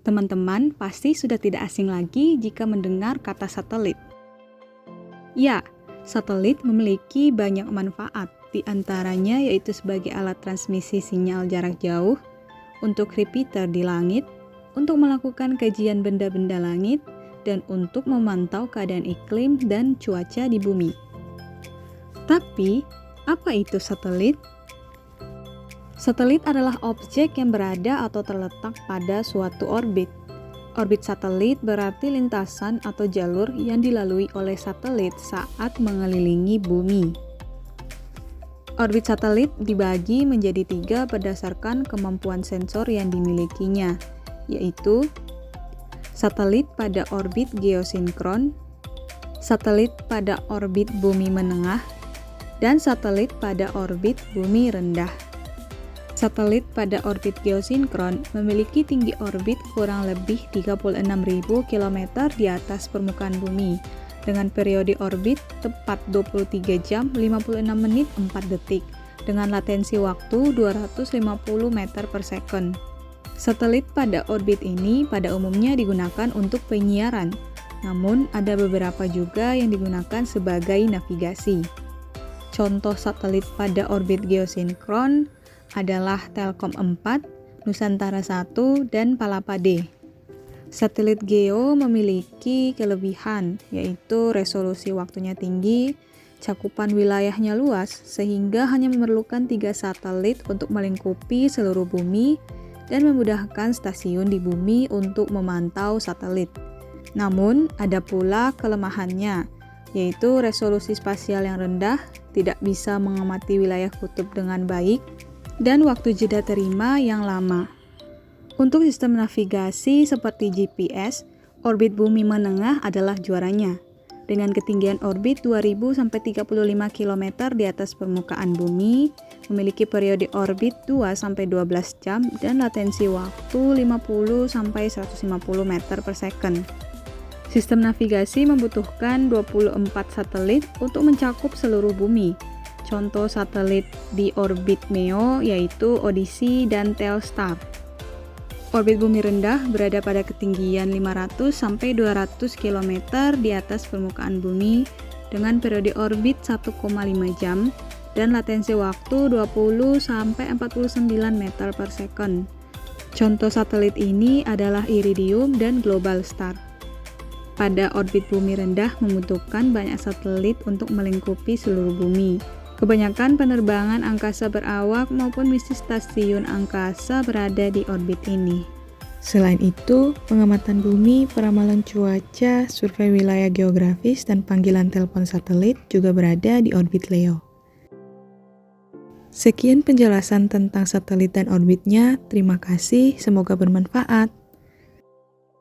Teman-teman pasti sudah tidak asing lagi jika mendengar kata satelit. Ya, satelit memiliki banyak manfaat, di antaranya yaitu sebagai alat transmisi sinyal jarak jauh, untuk repeater di langit, untuk melakukan kajian benda-benda langit, dan untuk memantau keadaan iklim dan cuaca di bumi. Tapi, apa itu satelit? Satelit adalah objek yang berada atau terletak pada suatu orbit. Orbit satelit berarti lintasan atau jalur yang dilalui oleh satelit saat mengelilingi bumi. Orbit satelit dibagi menjadi 3 berdasarkan kemampuan sensor yang dimilikinya, yaitu satelit pada orbit geosinkron, satelit pada orbit bumi menengah, dan satelit pada orbit bumi rendah. Satelit pada orbit geosinkron memiliki tinggi orbit kurang lebih 36.000 km di atas permukaan bumi, dengan periode orbit tepat 23 jam 56 menit 4 detik, dengan latensi waktu 250 meter per second. Satelit pada orbit ini pada umumnya digunakan untuk penyiaran, namun ada beberapa juga yang digunakan sebagai navigasi. Contoh satelit pada orbit geosinkron adalah Telkom 4, Nusantara 1, dan Palapa D. Satelit geo memiliki kelebihan, yaitu resolusi waktunya tinggi, cakupan wilayahnya luas, sehingga hanya memerlukan 3 satelit untuk melingkupi seluruh bumi dan memudahkan stasiun di bumi untuk memantau satelit. Namun, ada pula kelemahannya, yaitu resolusi spasial yang rendah, tidak bisa mengamati wilayah kutub dengan baik, dan waktu jeda terima yang lama. Untuk sistem navigasi seperti GPS, orbit bumi menengah adalah juaranya. Dengan ketinggian orbit 2000-35 km di atas permukaan bumi, memiliki periode orbit 2-12 jam dan latensi waktu 50-150 meter per second. Sistem navigasi membutuhkan 24 satelit untuk mencakup seluruh bumi. Contoh satelit di orbit MEO yaitu Odyssey dan Telstar. Orbit bumi rendah berada pada ketinggian 500-200 km di atas permukaan bumi dengan periode orbit 1,5 jam dan latensi waktu 20-49 meter per second. Contoh satelit ini adalah Iridium dan Globalstar. Pada orbit bumi rendah membutuhkan banyak satelit untuk melingkupi seluruh bumi. Kebanyakan penerbangan angkasa berawak maupun misi stasiun angkasa berada di orbit ini. Selain itu, pengamatan bumi, peramalan cuaca, survei wilayah geografis, dan panggilan telepon satelit juga berada di orbit Leo. Sekian penjelasan tentang satelit dan orbitnya. Terima kasih, semoga bermanfaat.